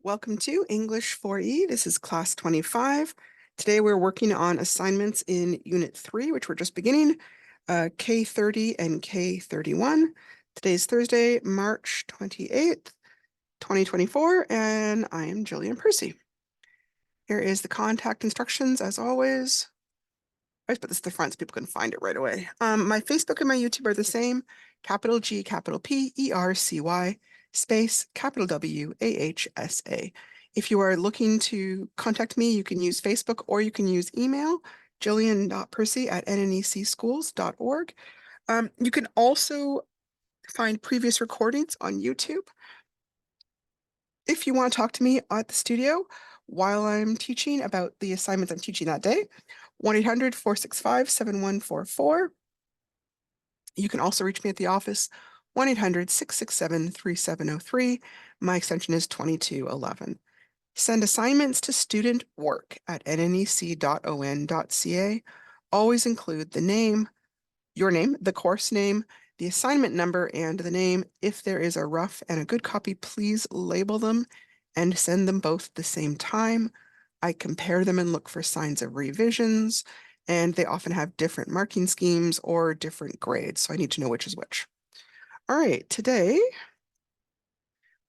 Welcome to English 4E. This is class 25. Today we're working on assignments in Unit 3, which we're just beginning, K30 and K31. Today's Thursday, March 28th, 2024, and I am Jillian Percy. Here is the contact instructions, as always. I just put this at the front so people can find it right away. My Facebook and my YouTube are the same, capital G, capital P, ERCY, space, capital W, AHSA. If you are looking to contact me, you can use Facebook or you can use email, jillian.percy@nnecschools.org. You can also find previous recordings on YouTube. If you want to talk to me at the studio while I'm teaching about the assignments I'm teaching that day, 1-800-465-7144. You can also reach me at the office, 1-800-667-3703. My extension is 2211. Send assignments to studentwork@nnec.on.ca. Always include the name, your name, the course name, the assignment number, and the name. If there is a rough and a good copy, please label them and send them both at the same time. I compare them and look for signs of revisions, and they often have different marking schemes or different grades, so I need to know which is which. All right, today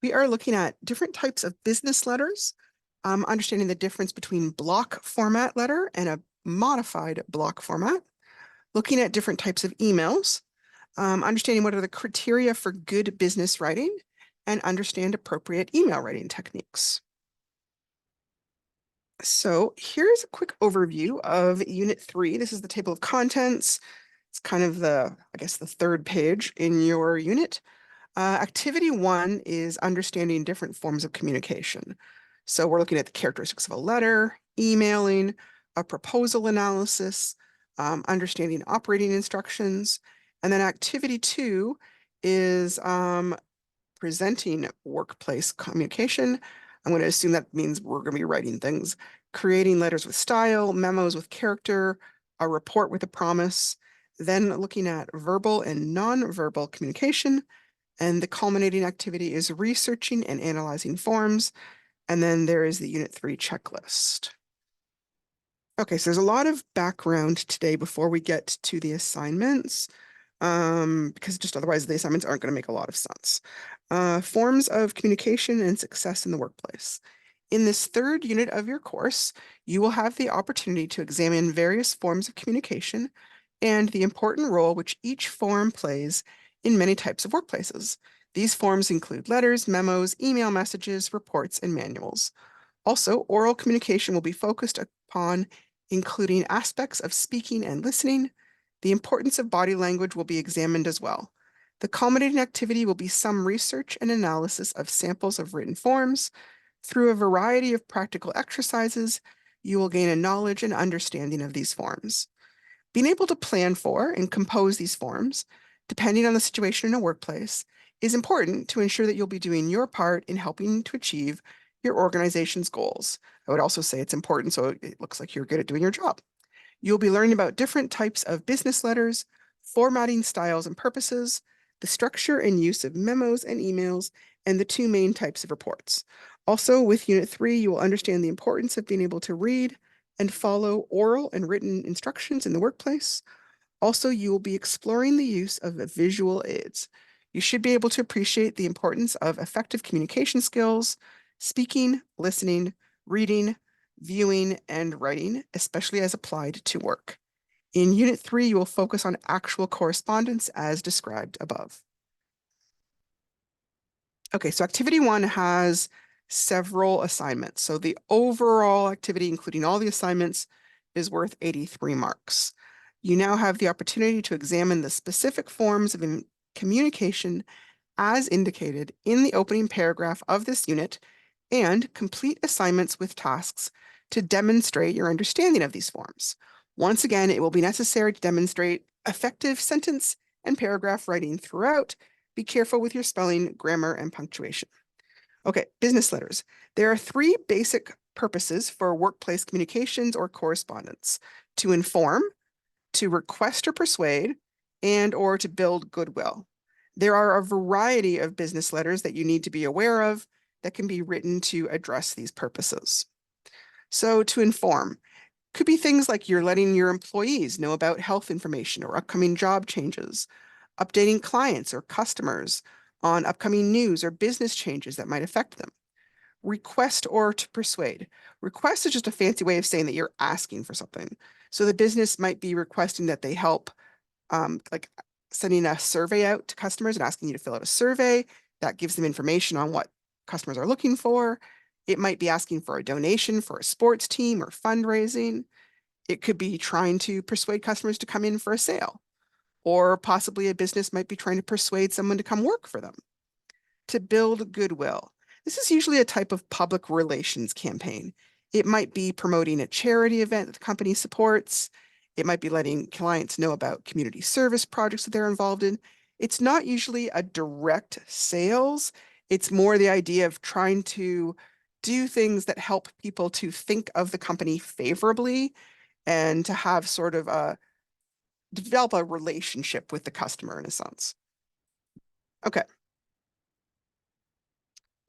we are looking at different types of business letters, understanding the difference between block format letter and a modified block format, looking at different types of emails, understanding what are the criteria for good business writing, and understand appropriate email writing techniques. So here's a quick overview of Unit 3. This is the table of contents. It's kind of the third page in your unit. Activity 1 is understanding different forms of communication. So we're looking at the characteristics of a letter, emailing, a proposal analysis, understanding operating instructions. And then activity 2 is presenting workplace communication. I'm going to assume that means we're going to be writing things, creating letters with style, memos with character, a report with a promise, then looking at verbal and non-verbal communication. And the culminating activity is researching and analyzing forms. And then there is the Unit 3 checklist. Okay, so there's a lot of background today before we get to the assignments, because just otherwise the assignments aren't going to make a lot of sense. Forms of communication and success in the workplace. In this third unit of your course, you will have the opportunity to examine various forms of communication and the important role which each form plays in many types of workplaces. These forms include letters, memos, email messages, reports, and manuals. Also, oral communication will be focused upon including aspects of speaking and listening. The importance of body language will be examined as well. The culminating activity will be some research and analysis of samples of written forms. Through a variety of practical exercises, you will gain a knowledge and understanding of these forms. Being able to plan for and compose these forms, depending on the situation in a workplace, is important to ensure that you'll be doing your part in helping to achieve your organization's goals. I would also say it's important so it looks like you're good at doing your job. You'll be learning about different types of business letters, formatting styles and purposes, the structure and use of memos and emails, and the two main types of reports. Also, with Unit 3, you will understand the importance of being able to read and follow oral and written instructions in the workplace. Also, you will be exploring the use of visual aids. You should be able to appreciate the importance of effective communication skills, speaking, listening, reading, viewing, and writing, especially as applied to work. In Unit 3, you will focus on actual correspondence as described above. Okay, so Activity 1 has several assignments. So the overall activity, including all the assignments, is worth 83 marks. You now have the opportunity to examine the specific forms of communication as indicated in the opening paragraph of this unit and complete assignments with tasks to demonstrate your understanding of these forms. Once again, it will be necessary to demonstrate effective sentence and paragraph writing throughout. Be careful with your spelling, grammar, and punctuation. Okay, business letters. There are three basic purposes for workplace communications or correspondence: to inform, to request or persuade, and or to build goodwill. There are a variety of business letters that you need to be aware of. that can be written to address these purposes. So to inform, could be things like you're letting your employees know about health information or upcoming job changes, updating clients or customers on upcoming news or business changes that might affect them. Request or to persuade. Request is just a fancy way of saying that you're asking for something. So the business might be requesting that they help, like sending a survey out to customers and asking you to fill out a survey that gives them information on what customers are looking for. It might be asking for a donation for a sports team or fundraising. It could be trying to persuade customers to come in for a sale, or possibly a business might be trying to persuade someone to come work for them. To build goodwill. This is usually a type of public relations campaign. It might be promoting a charity event that the company supports. It might be letting clients know about community service projects that they're involved in. It's not usually a direct sales. It's more the idea of trying to do things that help people to think of the company favorably and to have sort of develop a relationship with the customer in a sense. Okay.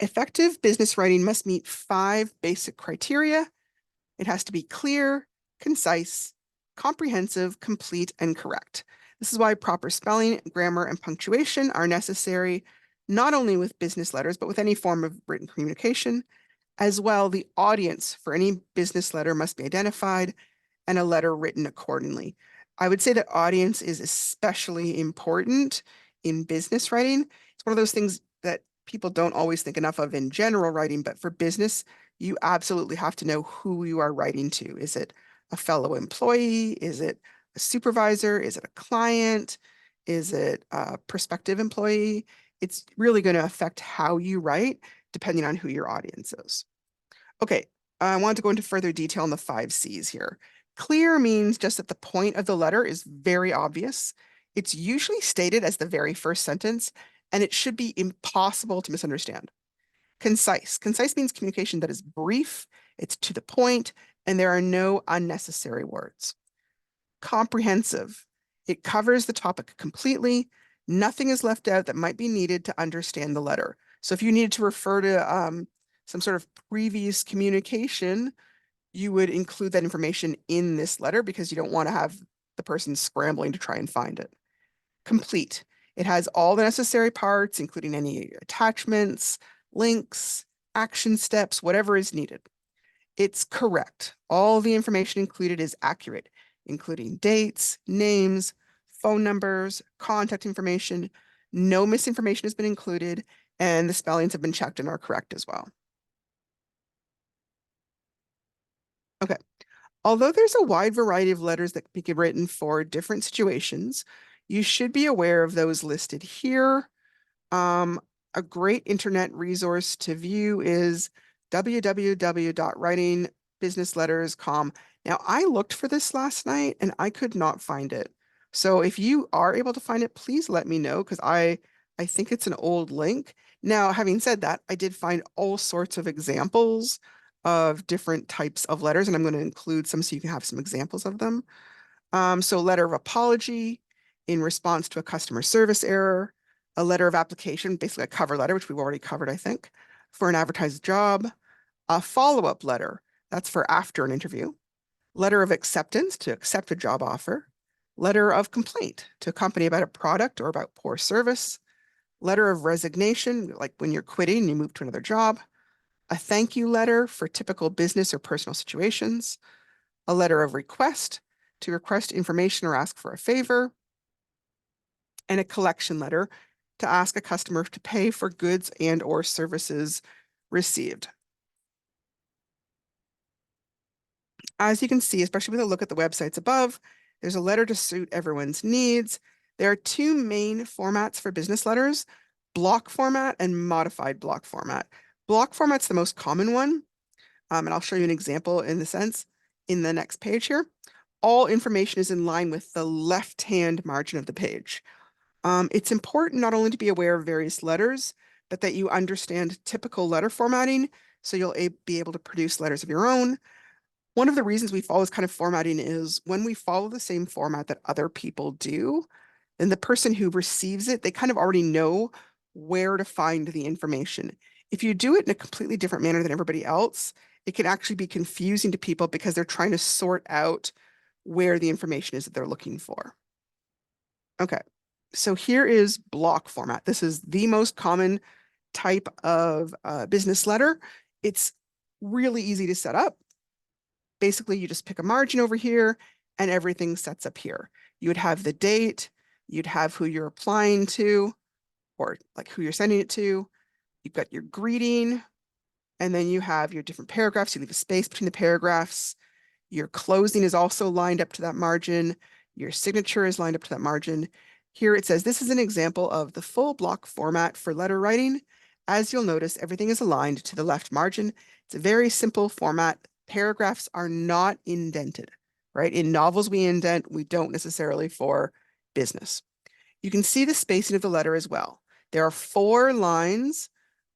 Effective business writing must meet 5 basic criteria. It has to be clear, concise, comprehensive, complete, and correct. This is why proper spelling, grammar, and punctuation are necessary, not only with business letters, but with any form of written communication. As well, the audience for any business letter must be identified and a letter written accordingly. I would say that audience is especially important in business writing. It's one of those things that people don't always think enough of in general writing, but for business, you absolutely have to know who you are writing to. Is it a fellow employee? Is it a supervisor? Is it a client? Is it a prospective employee? It's really going to affect how you write depending on who your audience is. Okay, I want to go into further detail on the 5 C's here. Clear means just that the point of the letter is very obvious. It's usually stated as the very first sentence, and it should be impossible to misunderstand. Concise. Concise means communication that is brief, it's to the point, and there are no unnecessary words. Comprehensive. It covers the topic completely. Nothing is left out that might be needed to understand the letter. So if you needed to refer to some sort of previous communication, you would include that information in this letter because you don't want to have the person scrambling to try and find it. Complete. It has all the necessary parts, including any attachments, links, action steps, whatever is needed. It's correct. All the information included is accurate, including dates, names, phone numbers, contact information. No misinformation has been included, and the spellings have been checked and are correct as well. Okay. Although there's a wide variety of letters that can be written for different situations, you should be aware of those listed here. A great internet resource to view is www.writingbusinessletters.com. Now, I looked for this last night and I could not find it. So if you are able to find it, please let me know because I think it's an old link. Now, having said that, I did find all sorts of examples of different types of letters, and I'm going to include some so you can have some examples of them. So letter of apology in response to a customer service error, a letter of application, basically a cover letter, which we've already covered, I think, for an advertised job, a follow-up letter, that's for after an interview, letter of acceptance to accept a job offer, letter of complaint to a company about a product or about poor service, letter of resignation, like when you're quitting and you move to another job, a thank you letter for typical business or personal situations, a letter of request to request information or ask for a favor, and a collection letter to ask a customer to pay for goods and or services received. As you can see, especially with a look at the websites above, there's a letter to suit everyone's needs. There are 2 main formats for business letters, block format and modified block format. Block format's the most common one, and I'll show you an example in the next page here. All information is in line with the left-hand margin of the page. It's important not only to be aware of various letters, but that you understand typical letter formatting, so you'll be able to produce letters of your own. One of the reasons we follow this kind of formatting is when we follow the same format that other people do, then the person who receives it, they kind of already know where to find the information. If you do it in a completely different manner than everybody else, it can actually be confusing to people because they're trying to sort out where the information is that they're looking for. Okay, so here is block format. This is the most common type of business letter. It's really easy to set up. Basically, you just pick a margin over here and everything sets up here. You would have the date, you'd have who you're applying to, or like who you're sending it to. You've got your greeting, and then you have your different paragraphs. You leave a space between the paragraphs. Your closing is also lined up to that margin. Your signature is lined up to that margin. Here it says, this is an example of the full block format for letter writing. As you'll notice, everything is aligned to the left margin. It's a very simple format. Paragraphs are not indented, right? In novels, we indent, we don't necessarily for business. You can see the spacing of the letter as well. There are 4 lines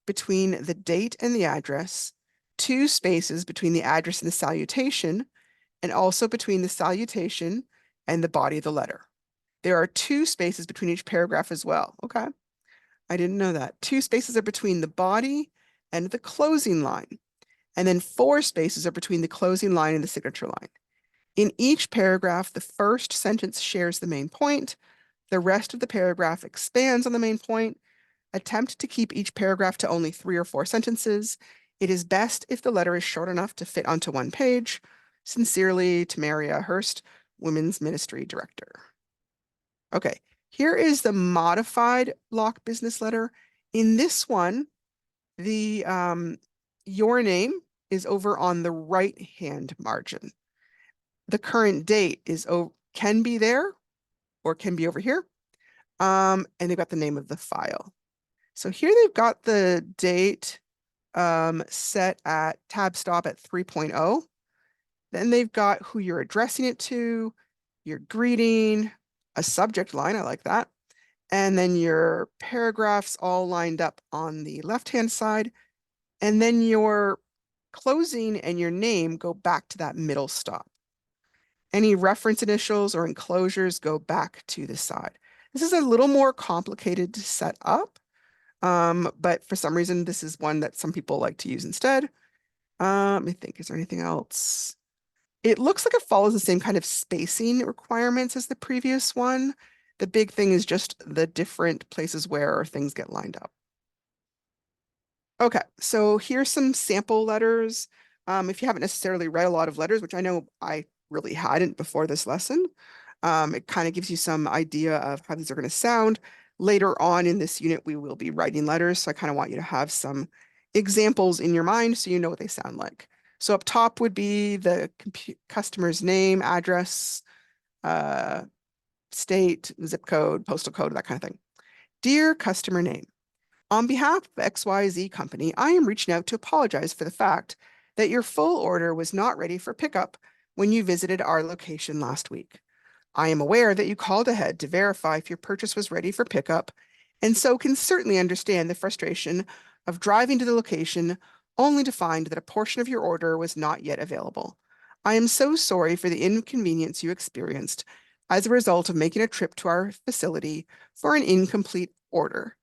between the date and the address, 2 spaces between the address and the salutation, and also between the salutation and the body of the letter. There are 2 spaces between each paragraph as well. Okay, I didn't know that. 2 spaces are between the body and the closing line. And then 4 spaces are between the closing line and the signature line. In each paragraph, the first sentence shares the main point. The rest of the paragraph expands on the main point. Attempt to keep each paragraph to only 3 or 4 sentences. It is best if the letter is short enough to fit onto one page. Sincerely, Tamaria Hurst, Women's Ministry Director. Okay, here is the modified block business letter. In this one, the your name is over on the right-hand margin. The current date is can be there or can be over here. And they've got the name of the file. So here they've got the date set at tab stop at 3.0. Then they've got who you're addressing it to, your greeting, a subject line, I like that. And then your paragraphs all lined up on the left-hand side. And then your closing and your name go back to that middle stop. Any reference initials or enclosures go back to the side. This is a little more complicated to set up, but for some reason, this is one that some people like to use instead. Let me think, is there anything else? It looks like it follows the same kind of spacing requirements as the previous one. The big thing is just the different places where things get lined up. Okay, so here's some sample letters. If you haven't necessarily read a lot of letters, which I know I really hadn't before this lesson, it kind of gives you some idea of how these are going to sound. Later on in this unit, we will be writing letters, so I kind of want you to have some examples in your mind so you know what they sound like. So up top would be the customer's name, address, state, zip code, postal code, that kind of thing. Dear customer name, on behalf of XYZ Company, I am reaching out to apologize for the fact that your full order was not ready for pickup when you visited our location last week. I am aware that you called ahead to verify if your purchase was ready for pickup, and so can certainly understand the frustration of driving to the location only to find that a portion of your order was not yet available. I am so sorry for the inconvenience you experienced as a result of making a trip to our facility for an incomplete order.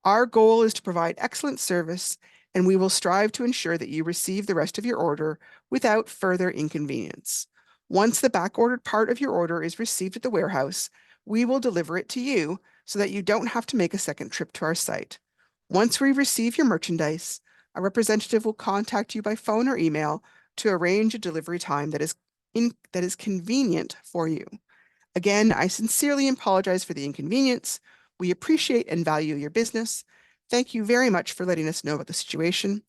Our goal is to provide excellent service, and we will strive to ensure that you receive the rest of your order without further inconvenience. Once the back-ordered part of your order is received at the warehouse, we will deliver it to you so that you don't have to make a second trip to our site. Once we receive your merchandise, a representative will contact you by phone or email to arrange a delivery time that is convenient for you. Again, I sincerely apologize for the inconvenience. We appreciate and value your business. Thank you very much for letting us know about the situation.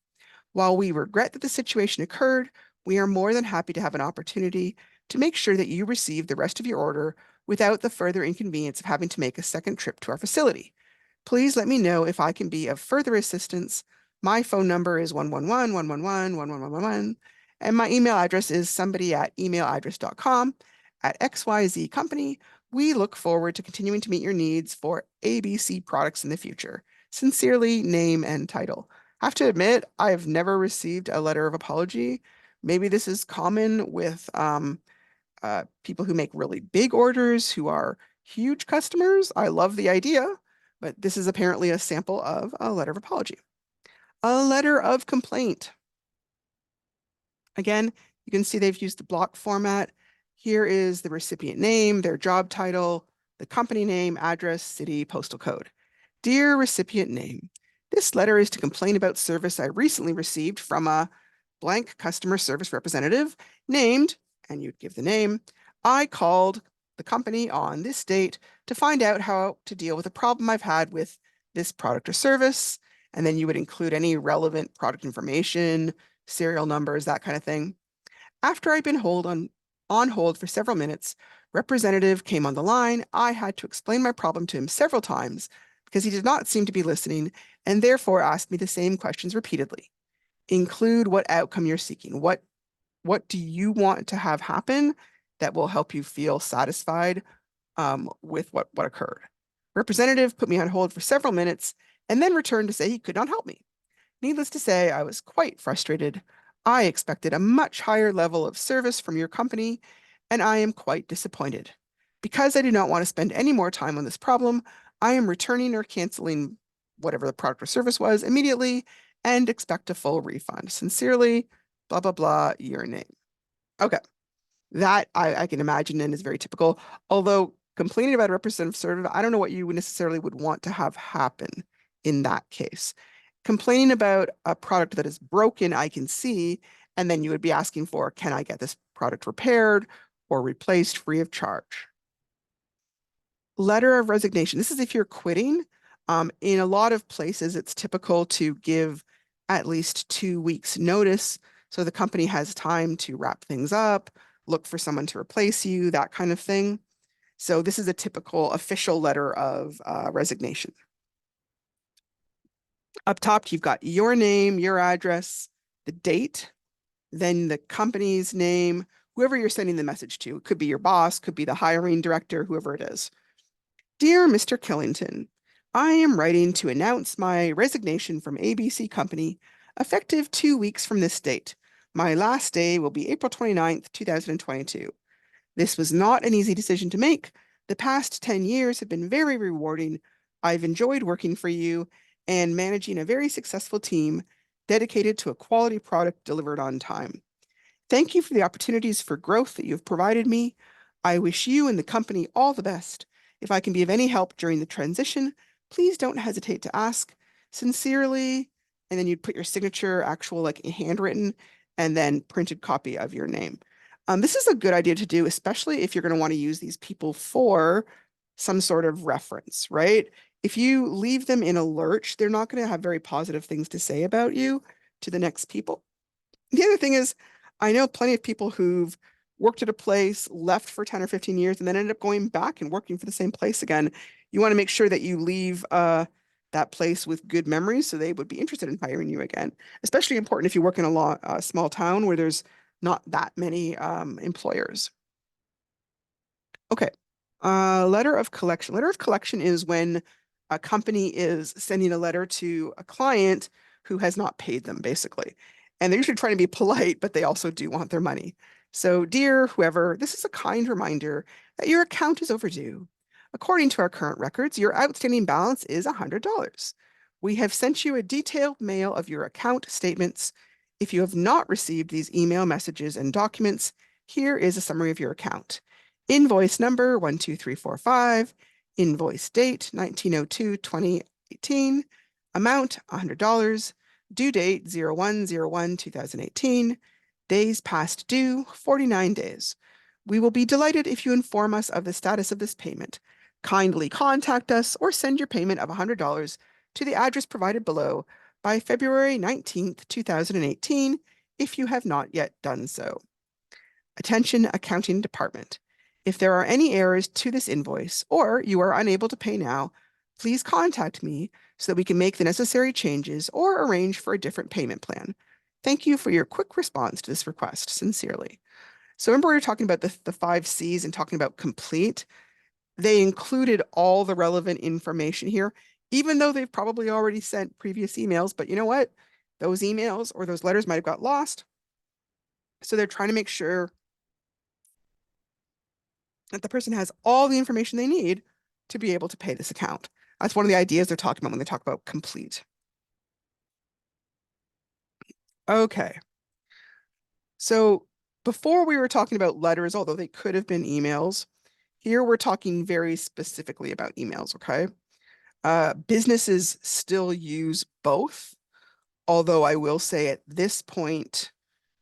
While we regret that the situation occurred, we are more than happy to have an opportunity to make sure that you receive the rest of your order without the further inconvenience of having to make a second trip to our facility. Please let me know if I can be of further assistance. My phone number is 111-111-11111, and my email address is somebody@emailaddress.com. At XYZ Company, we look forward to continuing to meet your needs for ABC products in the future. Sincerely, name and title. I have to admit, I have never received a letter of apology. Maybe this is common with people who make really big orders, who are huge customers. I love the idea, but this is apparently a sample of a letter of apology. A letter of complaint. Again, you can see they've used the block format. Here is the recipient name, their job title, the company name, address, city, postal code. Dear recipient name, this letter is to complain about service I recently received from a blank customer service representative named, and you'd give the name. I called the company on this date to find out how to deal with a problem I've had with this product or service. And then you would include any relevant product information, serial numbers, that kind of thing. After I'd been on hold for several minutes, representative came on the line. I had to explain my problem to him several times because he did not seem to be listening and therefore asked me the same questions repeatedly. Include what outcome you're seeking. What do you want to have happen that will help you feel satisfied with what occurred? Representative put me on hold for several minutes and then returned to say he could not help me. Needless to say, I was quite frustrated. I expected a much higher level of service from your company, and I am quite disappointed. Because I do not want to spend any more time on this problem, I am returning or canceling whatever the product or service was immediately and expect a full refund. Sincerely, blah, blah, blah, your name. Okay, that I can imagine and is very typical. Although complaining about a representative service, I don't know what you necessarily would want to have happen in that case. Complaining about a product that is broken, I can see, and then you would be asking for, can I get this product repaired or replaced free of charge? Letter of resignation. This is if you're quitting. In a lot of places, it's typical to give at least 2 weeks notice so the company has time to wrap things up, look for someone to replace you, that kind of thing. So this is a typical official letter of resignation. Up top, you've got your name, your address, the date, then the company's name, whoever you're sending the message to. It could be your boss, could be the hiring director, whoever it is. Dear Mr. Killington, I am writing to announce my resignation from ABC Company effective 2 weeks from this date. My last day will be April 29th, 2022. This was not an easy decision to make. The past 10 years have been very rewarding. I've enjoyed working for you and managing a very successful team dedicated to a quality product delivered on time. Thank you for the opportunities for growth that you've provided me. I wish you and the company all the best. If I can be of any help during the transition, please don't hesitate to ask. Sincerely, and then you'd put your signature, actual like handwritten, and then printed copy of your name. This is a good idea to do, especially if you're going to want to use these people for some sort of reference, right? If you leave them in a lurch, they're not going to have very positive things to say about you to the next people. The other thing is, I know plenty of people who've worked at a place, left for 10 or 15 years, and then ended up going back and working for the same place again. You want to make sure that you leave that place with good memories so they would be interested in hiring you again. Especially important if you work in a small town where there's not that many employers. Okay. Letter of collection. Letter of collection is when a company is sending a letter to a client who has not paid them, basically. And they're usually trying to be polite, but they also do want their money. So, dear whoever, this is a kind reminder that your account is overdue. According to our current records, your outstanding balance is $100. We have sent you a detailed mail of your account statements. If you have not received these email messages and documents, here is a summary of your account. Invoice number 12345, invoice date 1902-2018, amount $100, due date 01/01/2018, days past due 49 days. We will be delighted if you inform us of the status of this payment. Kindly contact us or send your payment of $100 to the address provided below by February 19th, 2018, if you have not yet done so. Attention Accounting Department. If there are any errors to this invoice or you are unable to pay now, please contact me so that we can make the necessary changes or arrange for a different payment plan. Thank you for your quick response to this request. Sincerely. So remember we were talking about the 5 C's and talking about complete. They included all the relevant information here, even though they've probably already sent previous emails. But you know what? Those emails or those letters might have got lost. So they're trying to make sure that the person has all the information they need to be able to pay this account. That's one of the ideas they're talking about when they talk about complete. Okay. So before we were talking about letters, although they could have been emails, here we're talking very specifically about emails, okay? Businesses still use both, although I will say at this point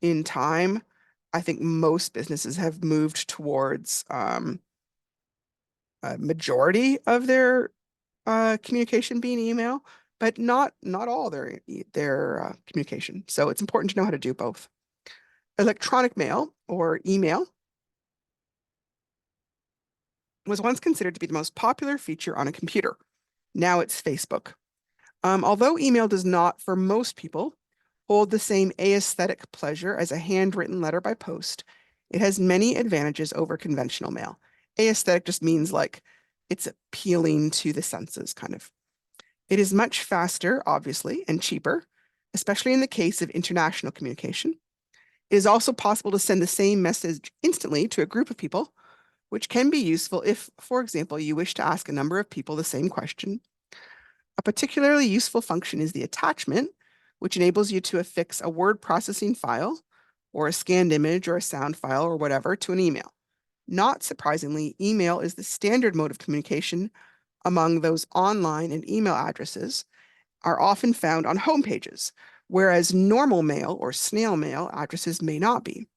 in time, I think most businesses have moved towards a majority of their communication being email, but not all their communication. So it's important to know how to do both. Electronic mail or email was once considered to be the most popular feature on a computer. Now it's Facebook. Although email does not, for most people, hold the same aesthetic pleasure as a handwritten letter by post, it has many advantages over conventional mail. Aesthetic just means like it's appealing to the senses, kind of. It is much faster, obviously, and cheaper, especially in the case of international communication. It is also possible to send the same message instantly to a group of people, which can be useful if, for example, you wish to ask a number of people the same question. A particularly useful function is the attachment, which enables you to affix a word processing file or a scanned image or a sound file or whatever to an email. Not surprisingly, email is the standard mode of communication among those online and email addresses are often found on home pages, whereas normal mail or snail mail addresses may not be.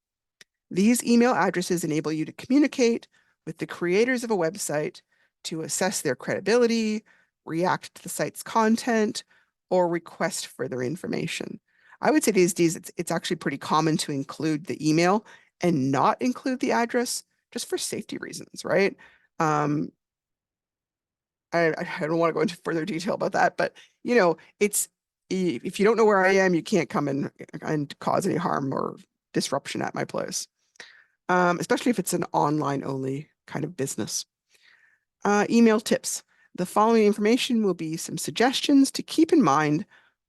These email addresses enable you to communicate with the creators of a website to assess their credibility, react to the site's content, or request further information. I would say these days it's actually pretty common to include the email and not include the address just for safety reasons, right? Um, I don't want to go into further detail about that, but it's if you don't know where I am, you can't come in and cause any harm or disruption at my place, especially if it's an online only kind of business. Email tips. The following information will be some suggestions to keep in mind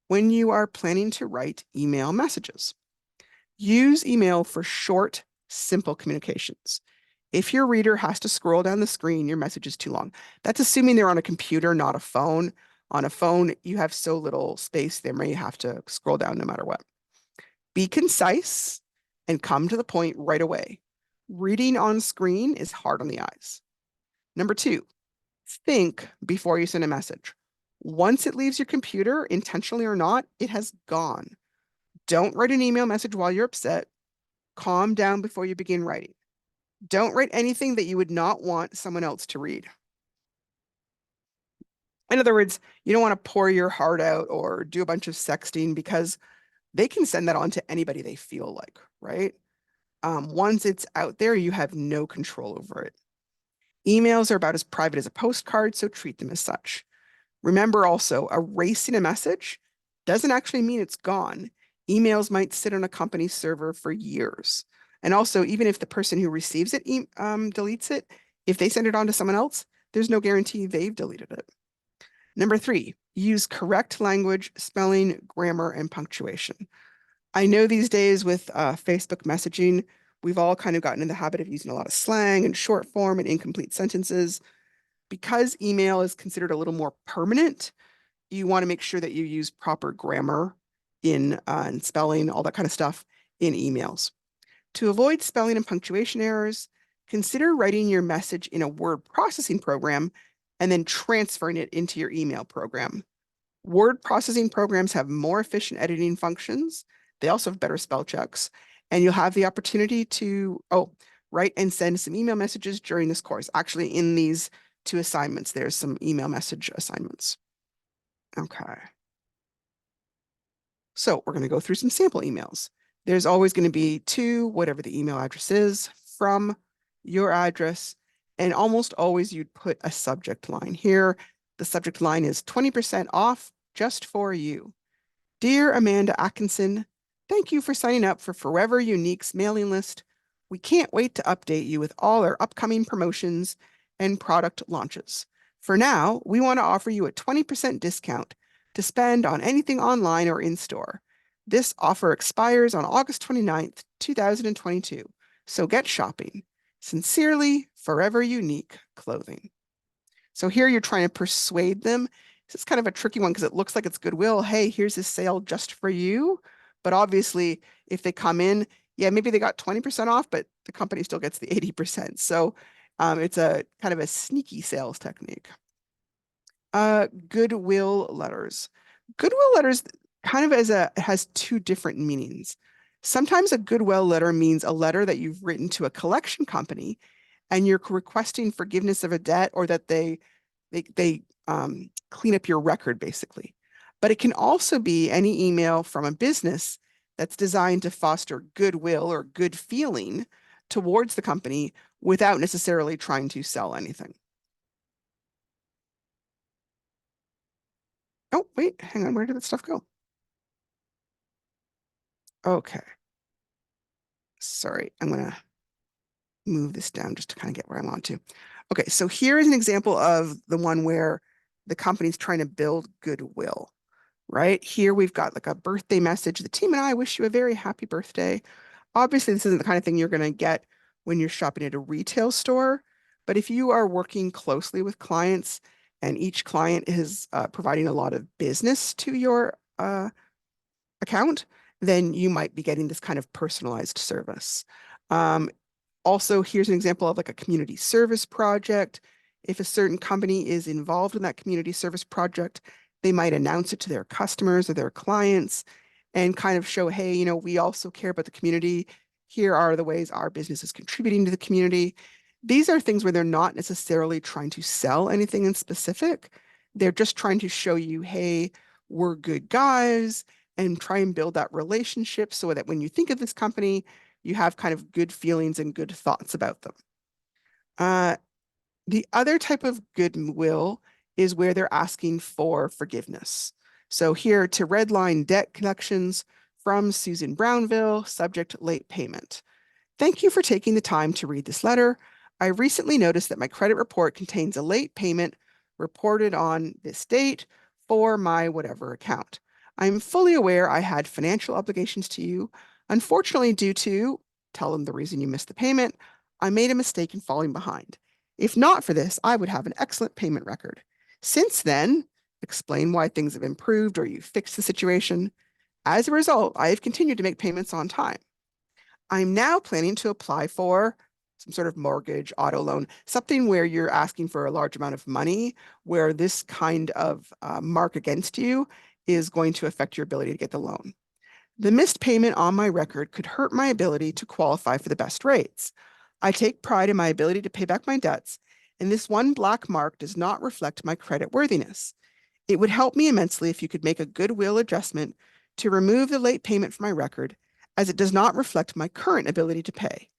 when you are planning to write email messages. Use email for short, simple communications. If your reader has to scroll down the screen, your message is too long. That's assuming they're on a computer, not a phone. On a phone, you have so little space, they may have to scroll down no matter what. Be concise and come to the point right away. Reading on screen is hard on the eyes. Number two, think before you send a message. Once it leaves your computer, intentionally or not, it has gone. Don't write an email message while you're upset. Calm down before you begin writing. Don't write anything that you would not want someone else to read. In other words, you don't want to pour your heart out or do a bunch of sexting because they can send that on to anybody they feel like, right? Once it's out there, you have no control over it. Emails are about as private as a postcard, so treat them as such. Remember also, erasing a message doesn't actually mean it's gone. Emails might sit on a company server for years. And also, even if the person who receives it deletes it, if they send it on to someone else, there's no guarantee they've deleted it. Number three, use correct language, spelling, grammar, and punctuation. I know these days with Facebook messaging, we've all kind of gotten in the habit of using a lot of slang and short form and incomplete sentences. Because email is considered a little more permanent, you want to make sure that you use proper grammar in and spelling, all that kind of stuff in emails. To avoid spelling and punctuation errors, consider writing your message in a word processing program and then transferring it into your email program. Word processing programs have more efficient editing functions. They also have better spell checks, and you'll have the opportunity to write and send some email messages during this course. Actually, in these two assignments, there's some email message assignments. Okay. So we're going to go through some sample emails. There's always going to be to whatever the email address is, from your address, and almost always you'd put a subject line here. The subject line is 20% off just for you. Dear Amanda Atkinson, thank you for signing up for Forever Unique's mailing list. We can't wait to update you with all our upcoming promotions and product launches. For now, we want to offer you a 20% discount to spend on anything online or in store. This offer expires on August 29th, 2022. So get shopping. Sincerely, Forever Unique Clothing. So here you're trying to persuade them. This is kind of a tricky one because it looks like it's goodwill. Hey, here's this sale just for you. But obviously, if they come in, yeah, maybe they got 20% off, but the company still gets the 80%. So it's a kind of a sneaky sales technique. Goodwill letters. Goodwill letters kind of has two different meanings. Sometimes a goodwill letter means a letter that you've written to a collection company and you're requesting forgiveness of a debt, or that they clean up your record basically. But it can also be any email from a business that's designed to foster goodwill or good feeling towards the company without necessarily trying to sell anything. Oh, wait, hang on. Where did that stuff go? Okay. Sorry, I'm gonna move this down just to kind of get where I want to. Okay, so here is an example of the one where the company's trying to build goodwill, right? Here we've got like a birthday message. The team and I wish you a very happy birthday. Obviously, this isn't the kind of thing you're going to get when you're shopping at a retail store, but if you are working closely with clients and each client is providing a lot of business to your account, then you might be getting this kind of personalized service. Um, Also, here's an example of like a community service project. If a certain company is involved in that community service project, they might announce it to their customers or their clients and kind of show, hey, we also care about the community. Here are the ways our business is contributing to the community. These are things where they're not necessarily trying to sell anything in specific. They're just trying to show you, hey, we're good guys, and try and build that relationship so that when you think of this company, you have kind of good feelings and good thoughts about them. Uh, the other type of goodwill is where they're asking for forgiveness. So here, to redline debt collections from Susan Brownville, subject late payment. Thank you for taking the time to read this letter. I recently noticed that my credit report contains a late payment reported on this date for my whatever account. I'm fully aware I had financial obligations to you. Unfortunately, due to, tell them the reason you missed the payment, I made a mistake in falling behind. If not for this, I would have an excellent payment record. Since then, explain why things have improved or you fixed the situation. As a result, I have continued to make payments on time. I'm now planning to apply for some sort of mortgage, auto loan, something where you're asking for a large amount of money, where this kind of mark against you is going to affect your ability to get the loan. The missed payment on my record could hurt my ability to qualify for the best rates. I take pride in my ability to pay back my debts, and this one black mark does not reflect my credit worthiness. It would help me immensely if you could make a goodwill adjustment to remove the late payment from my record, as it does not reflect my current ability to pay.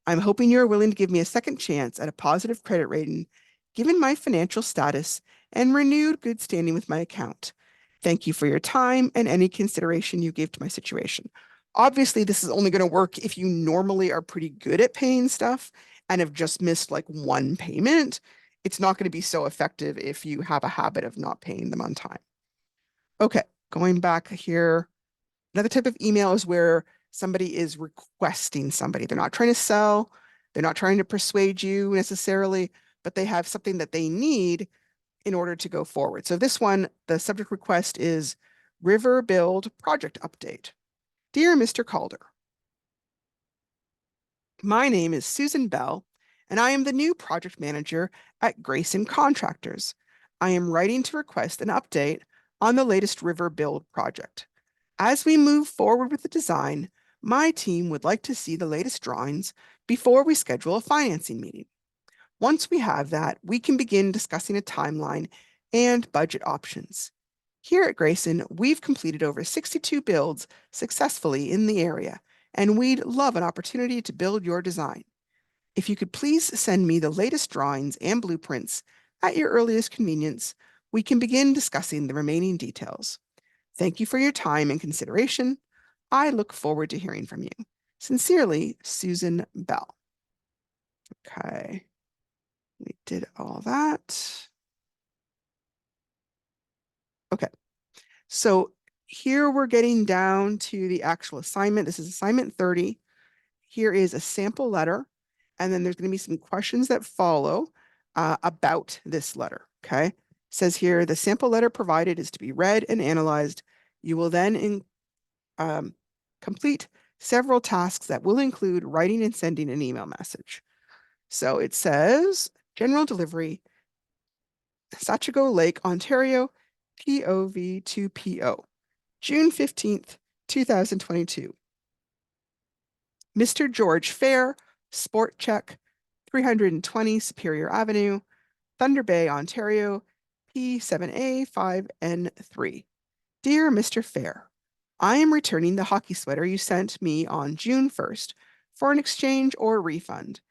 I'm hoping you're willing to give me a second chance at a positive credit rating, given my financial status and renewed good standing with my account. Thank you for your time and any consideration you gave to my situation. Obviously, this is only going to work if you normally are pretty good at paying stuff and have just missed like one payment. It's not going to be so effective if you have a habit of not paying them on time. Okay, going back here. Another type of email is where somebody is requesting somebody. They're not trying to sell, they're not trying to persuade you necessarily, but they have something that they need in order to go forward. So this one, the subject request is River Build Project Update. Dear Mr. Calder, my name is Susan Bell, and I am the new project manager at Grayson Contractors. I am writing to request an update on the latest river build project. As we move forward with the design, my team would like to see the latest drawings before we schedule a financing meeting. Once we have that, we can begin discussing a timeline and budget options. Here at Grayson, we've completed over 62 builds successfully in the area, and we'd love an opportunity to build your design. If you could please send me the latest drawings and blueprints at your earliest convenience, we can begin discussing the remaining details. Thank you for your time and consideration. I look forward to hearing from you. Sincerely, Susan Bell. Okay, we did all that. Okay, so here we're getting down to the actual assignment. This is assignment 30. Here is a sample letter, and then there's going to be some questions that follow about this letter. Okay, it says here the sample letter provided is to be read and analyzed. You will then Complete several tasks that will include writing and sending an email message. So it says general delivery, Sachigo Lake, Ontario, POV2PO, June 15th, 2022. Mr. George Fair, Sport Check, 320 Superior Avenue, Thunder Bay, Ontario, P7A5N3. Dear Mr. Fair, I am returning the hockey sweater you sent me on June 1st for an exchange or refund.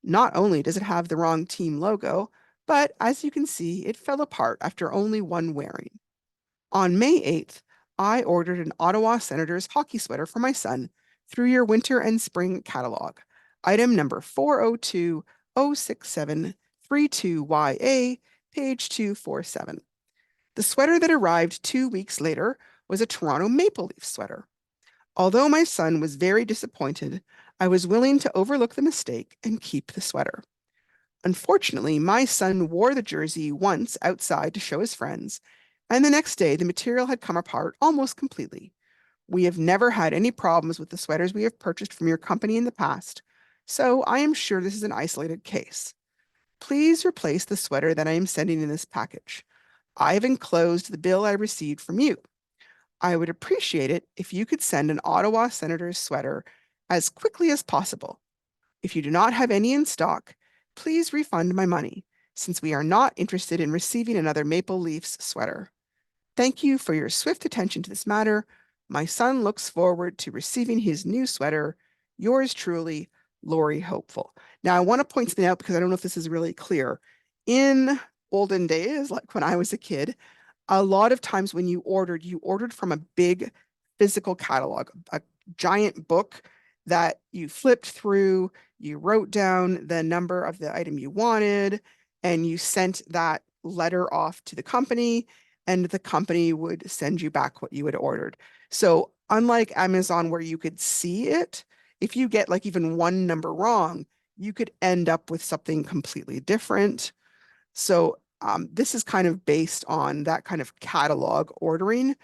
Not only does it have the wrong team logo, but as you can see, it fell apart after only one wearing. On May 8th, I ordered an Ottawa Senators hockey sweater for my son through your winter and spring catalog. Item number 40206732YA, page 247. The sweater that arrived 2 weeks later was a Toronto Maple Leaf sweater. Although my son was very disappointed, I was willing to overlook the mistake and keep the sweater. Unfortunately, my son wore the jersey once outside to show his friends, and the next day the material had come apart almost completely. We have never had any problems with the sweaters we have purchased from your company in the past, so I am sure this is an isolated case. Please replace the sweater that I am sending in this package. I have enclosed the bill I received from you. I would appreciate it if you could send an Ottawa Senators sweater as quickly as possible. If you do not have any in stock, please refund my money, since we are not interested in receiving another Maple Leafs sweater. Thank you for your swift attention to this matter. My son looks forward to receiving his new sweater. Yours truly, Lori Hopeful. Now, I want to point something out because I don't know if this is really clear. In olden days, like when I was a kid, a lot of times when you ordered from a big physical catalog, a giant book that you flipped through, you wrote down the number of the item you wanted, and you sent that letter off to the company, and the company would send you back what you had ordered. So unlike Amazon where you could see it, if you get like even one number wrong, you could end up with something completely different. So this is kind of based on that kind of catalog ordering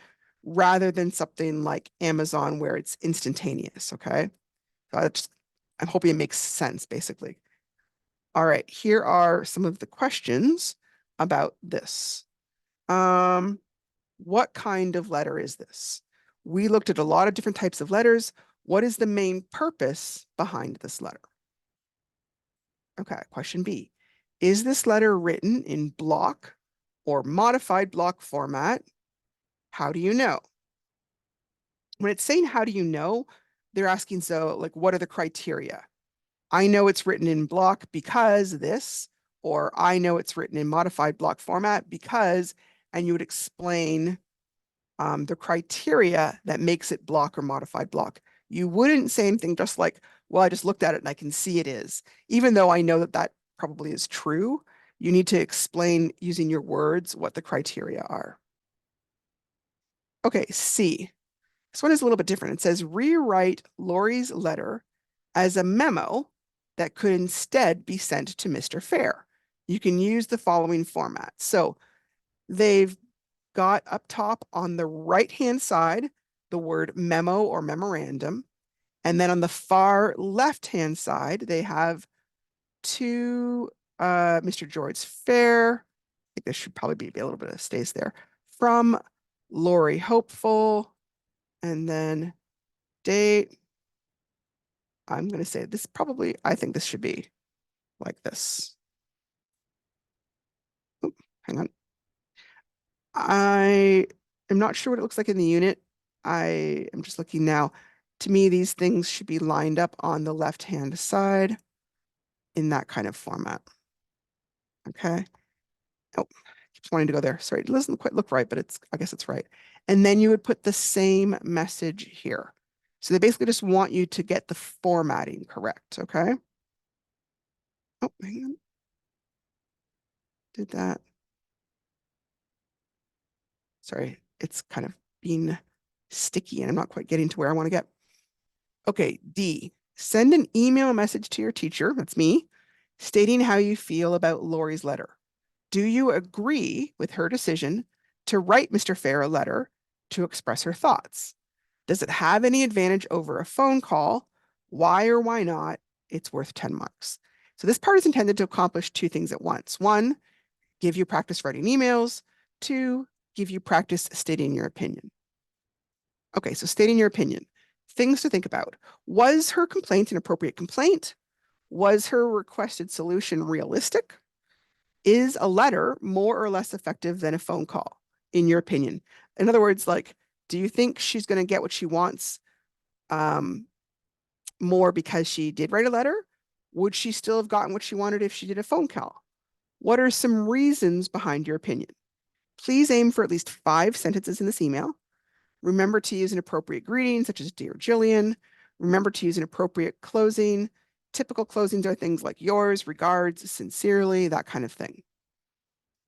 rather than something like Amazon where it's instantaneous, okay? So I'm hoping it makes sense, basically. All right, here are some of the questions about this. What kind of letter is this? We looked at a lot of different types of letters. What is the main purpose behind this letter? Okay, question B. Is this letter written in block or modified block format? How do you know? When it's saying how do you know, they're asking, so like, what are the criteria? I know it's written in block because this, or I know it's written in modified block format because, and you would explain the criteria that makes it block or modified block. You wouldn't say anything just like, well, I just looked at it and I can see it is, even though I know that that probably is true. You need to explain using your words what the criteria are. Okay, C. This one is a little bit different. It says rewrite Lori's letter as a memo that could instead be sent to Mr. Fair. You can use the following format. So they've got up top on the right-hand side the word memo or memorandum. And then on the far left-hand side, they have to Mr. George Fair. I think there should probably be a little bit of space there. From Lori Hopeful. And then date. I'm going to say this probably, I think this should be like this. Oop, hang on. I am not sure what it looks like in the unit. I am just looking now. To me, these things should be lined up on the left-hand side in that kind of format. Okay. Oh, keeps wanting to go there. Sorry, it doesn't quite look right, but I guess it's right. And then you would put the same message here. So they basically just want you to get the formatting correct, okay? Oh, hang on. Did that. Sorry, it's kind of being sticky and I'm not quite getting to where I want to get. Okay, D, send an email message to your teacher, that's me, stating how you feel about Lori's letter. Do you agree with her decision to write Mr. Fair a letter to express her thoughts? Does it have any advantage over a phone call? Why or why not? It's worth 10 marks. So this part is intended to accomplish two things at once. One, give you practice writing emails. Two, give you practice stating your opinion. Okay, so stating your opinion. Things to think about. Was her complaint an appropriate complaint? Was her requested solution realistic? Is a letter more or less effective than a phone call, in your opinion? In other words, like, do you think she's going to get what she wants more because she did write a letter? Would she still have gotten what she wanted if she did a phone call? What are some reasons behind your opinion? Please aim for at least 5 sentences in this email. Remember to use an appropriate greeting, such as Dear Jillian. Remember to use an appropriate closing. Typical closings are things like yours, regards, sincerely, that kind of thing.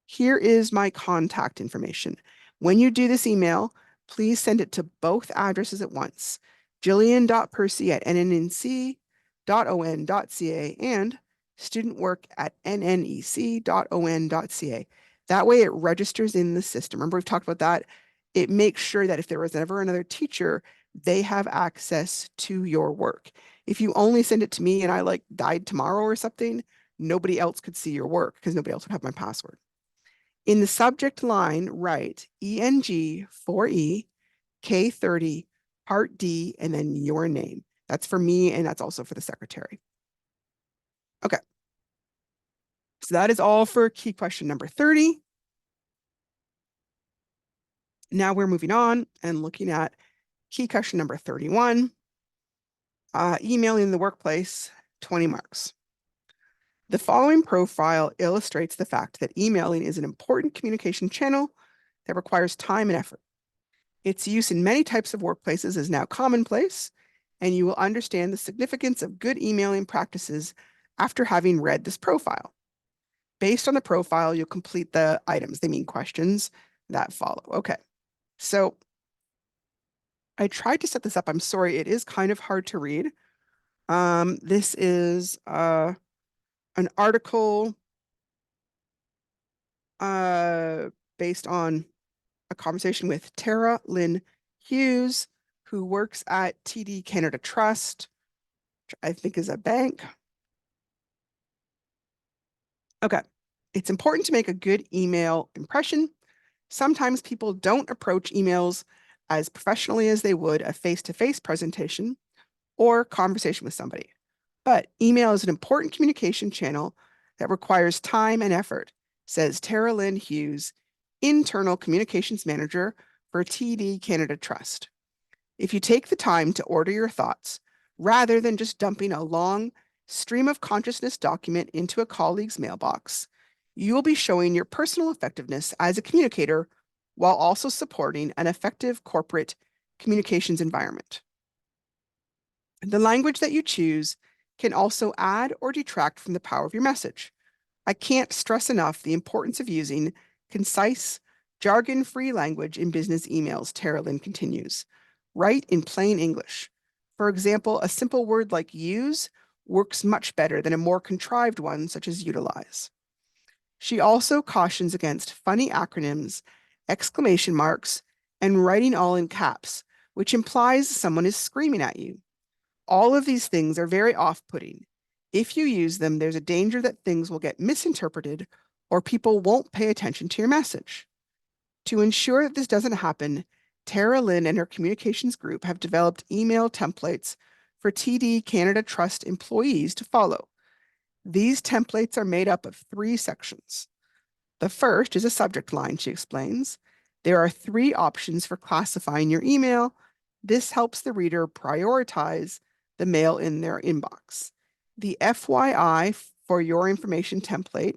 Here is my contact information. When you do this email, please send it to both addresses at once, jillian.percy@nnc.on.ca and studentwork@nnec.on.ca. That way it registers in the system. Remember, we've talked about that. It makes sure that if there was ever another teacher, they have access to your work. If you only send it to me and I like died tomorrow or something, nobody else could see your work because nobody else would have my password. In the subject line, write ENG 4E K30 Part D and then your name. That's for me and that's also for the secretary. Okay. So that is all for key question number 30. Now we're moving on and looking at key question number 31. Emailing the workplace, 20 marks. The following profile illustrates the fact that emailing is an important communication channel that requires time and effort. Its use in many types of workplaces is now commonplace, and you will understand the significance of good emailing practices after having read this profile. Based on the profile, you'll complete the items, they mean questions, that follow. Okay, so I tried to set this up. I'm sorry, it is kind of hard to read. This is an article based on a conversation with Tara Lynn Hughes, who works at TD Canada Trust, which I think is a bank. Okay, it's important to make a good email impression. Sometimes people don't approach emails as professionally as they would a face-to-face presentation or conversation with somebody. But email is an important communication channel that requires time and effort, says Tara Lynn Hughes, Internal Communications Manager for TD Canada Trust. If you take the time to order your thoughts, rather than just dumping a long stream of consciousness document into a colleague's mailbox, you will be showing your personal effectiveness as a communicator while also supporting an effective corporate communications environment. The language that you choose can also add or detract from the power of your message. I can't stress enough the importance of using concise, jargon-free language in business emails, Tara Lynn continues. Write in plain English. For example, a simple word like use works much better than a more contrived one such as utilize. She also cautions against funny acronyms, exclamation marks, and writing all in caps, which implies someone is screaming at you. All of these things are very off-putting. If you use them, there's a danger that things will get misinterpreted or people won't pay attention to your message. To ensure that this doesn't happen, Tara Lynn and her communications group have developed email templates for TD Canada Trust employees to follow. These templates are made up of 3 sections. The first is a subject line, she explains. There are 3 options for classifying your email. This helps the reader prioritize the mail in their inbox. The FYI for your information template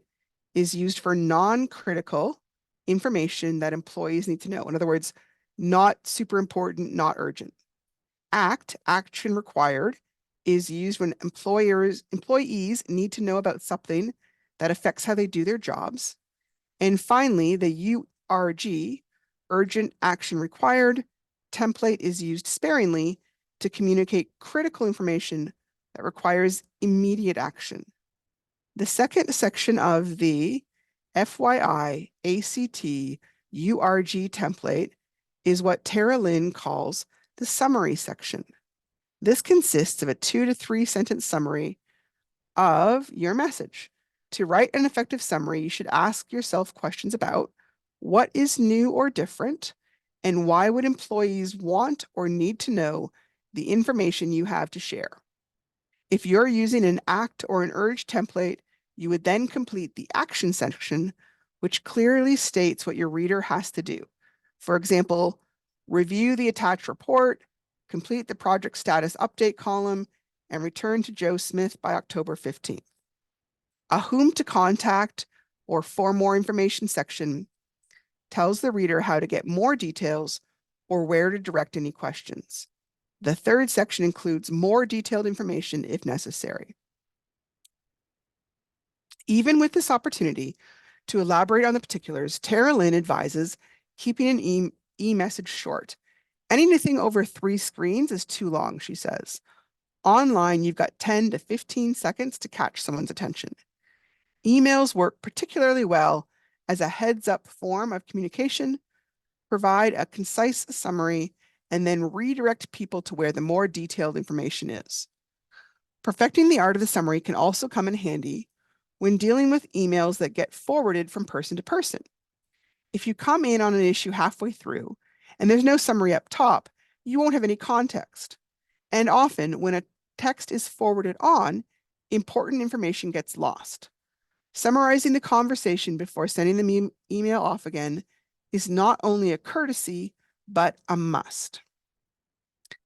is used for non-critical information that employees need to know. In other words, not super important, not urgent. ACT, action required, is used when employees need to know about something that affects how they do their jobs. And finally, the URG, urgent action required, template is used sparingly to communicate critical information that requires immediate action. The second section of the FYI ACT URG template is what Tara Lynn calls the summary section. This consists of a 2 to 3 sentence summary of your message. To write an effective summary, you should ask yourself questions about what is new or different, and why would employees want or need to know the information you have to share. If you're using an act or an urge template, you would then complete the action section, which clearly states what your reader has to do. For example, review the attached report, complete the project status update column, and return to Joe Smith by October 15th. A whom to contact or for more information section tells the reader how to get more details or where to direct any questions. The third section includes more detailed information if necessary. Even with this opportunity to elaborate on the particulars, Tara Lynn advises keeping an e-message short. Anything over 3 screens is too long, she says. Online, you've got 10 to 15 seconds to catch someone's attention. Emails work particularly well as a heads-up form of communication, provide a concise summary, and then redirect people to where the more detailed information is. Perfecting the art of the summary can also come in handy when dealing with emails that get forwarded from person to person. If you come in on an issue halfway through and there's no summary up top, you won't have any context. And often when a text is forwarded on, important information gets lost. Summarizing the conversation before sending the email off again is not only a courtesy, but a must.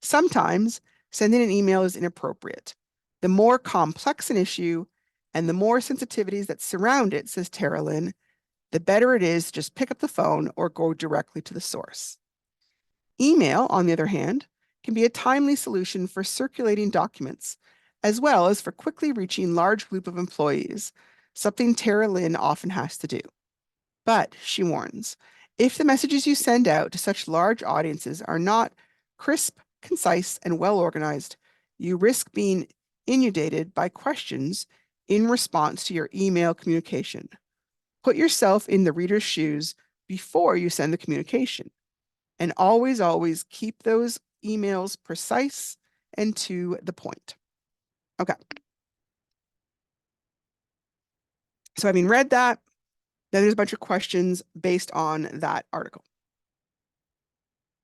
Sometimes sending an email is inappropriate. The more complex an issue and the more sensitivities that surround it, says Tara Lynn, the better it is to just pick up the phone or go directly to the source. Email, on the other hand, can be a timely solution for circulating documents, as well as for quickly reaching large group of employees, something Tara Lynn often has to do. But, she warns, if the messages you send out to such large audiences are not crisp, concise, and well-organized, you risk being inundated by questions in response to your email communication. Put yourself in the reader's shoes before you send the communication. And always, always keep those emails precise and to the point. Okay. So having read that, then there's a bunch of questions based on that article.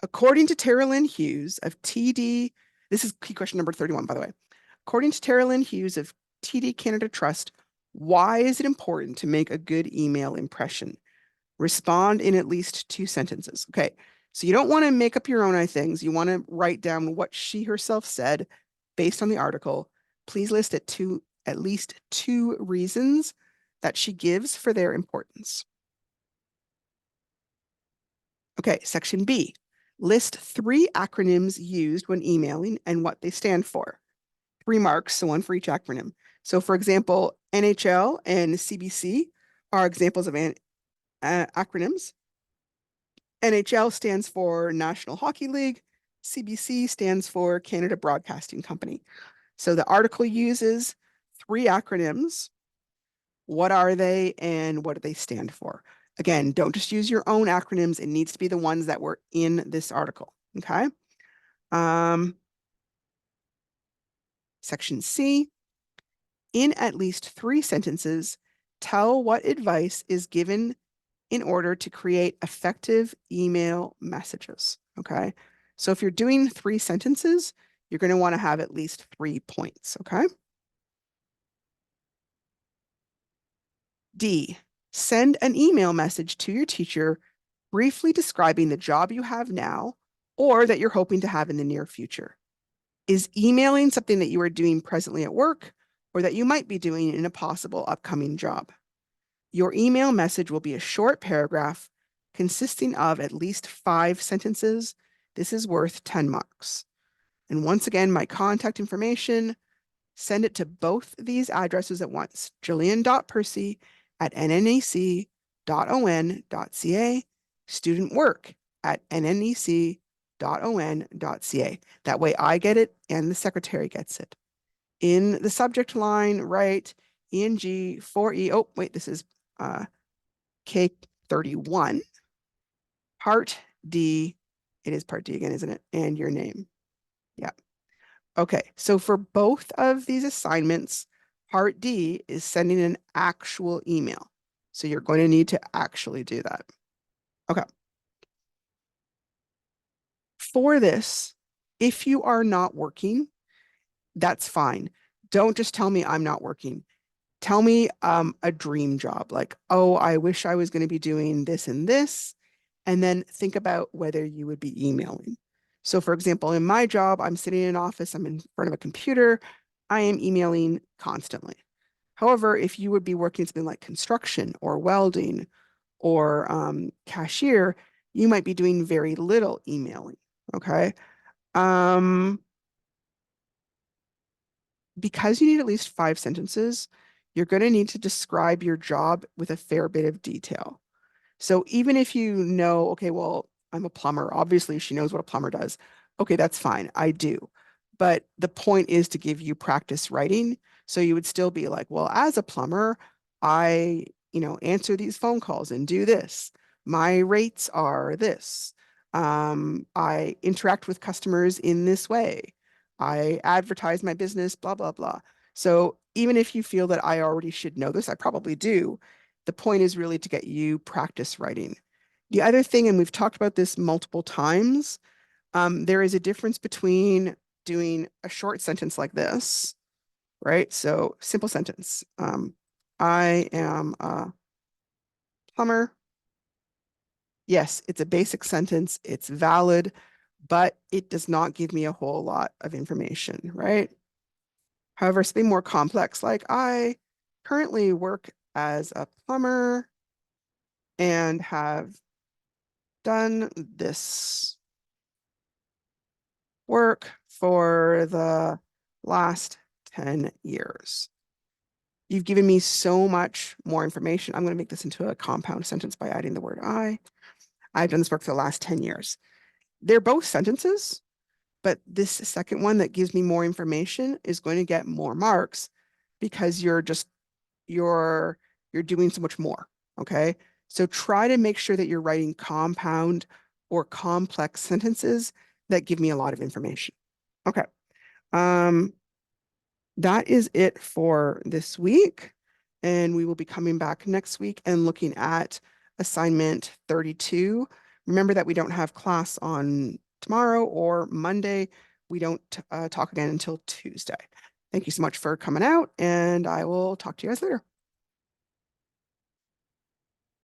According to Tara Lynn Hughes of TD, this is key question number 31, by the way. According to Tara Lynn Hughes of TD Canada Trust, why is it important to make a good email impression? Respond in at least 2 sentences. Okay, so you don't want to make up your own things. You want to write down what she herself said based on the article. Please list at least 2 reasons that she gives for their importance. Okay, section B. List 3 acronyms used when emailing and what they stand for. 3 marks, so 1 for each acronym. So for example, NHL and CBC are examples of acronyms. NHL stands for National Hockey League. CBC stands for Canada Broadcasting Company. So the article uses 3 acronyms. What are they and what do they stand for? Again, don't just use your own acronyms. It needs to be the ones that were in this article, okay? Section C, in at least 3 sentences, tell what advice is given in order to create effective email messages, okay? So if you're doing 3 sentences, you're going to want to have at least 3 points, okay? D, send an email message to your teacher briefly describing the job you have now or that you're hoping to have in the near future. Is emailing something that you are doing presently at work or that you might be doing in a possible upcoming job? Your email message will be a short paragraph consisting of at least 5 sentences. This is worth 10 marks. And once again, my contact information, send it to both these addresses at once, jillian.percy@nnec.on.ca, studentwork@nnec.on.ca. That way I get it and the secretary gets it. In the subject line, write ENG 4E. Oh, wait, this is K31, Part D, It is part D again, isn't it? And your name. Yeah. Okay. So for both of these assignments, part D is sending an actual email. So you're going to need to actually do that. Okay. For this, if you are not working, that's fine. Don't just tell me I'm not working. Tell me a dream job, like, oh, I wish I was going to be doing this and this, and then think about whether you would be emailing. So for example, in my job, I'm sitting in an office, I'm in front of a computer, I am emailing constantly. However, if you would be working something like construction or welding or cashier, you might be doing very little emailing. Okay. Um, because you need at least 5 sentences, you're going to need to describe your job with a fair bit of detail. So even if you know, okay, well, I'm a plumber, obviously she knows what a plumber does. Okay, that's fine. I do. But the point is to give you practice writing. So you would still be like, well, as a plumber, I, answer these phone calls and do this. My rates are this. I interact with customers in this way. I advertise my business, blah, blah, blah. So even if you feel that I already should know this, I probably do. The point is really to get you practice writing. The other thing, and we've talked about this multiple times, there is a difference between doing a short sentence like this, right? So simple sentence. I am a plumber. Yes, it's a basic sentence. It's valid, but it does not give me a whole lot of information, right? However, something more complex, like I currently work as a plumber and have done this work for the last 10 years. You've given me so much more information. I'm going to make this into a compound sentence by adding the word I. I've done this work for the last 10 years. They're both sentences, but this second one that gives me more information is going to get more marks because you're you're doing so much more. Okay. So try to make sure that you're writing compound or complex sentences that give me a lot of information. Okay. Um, that is it for this week. And we will be coming back next week and looking at assignment 32. Remember that we don't have class on tomorrow or Monday. We don't talk again until Tuesday. Thank you so much for coming out, and I will talk to you guys later.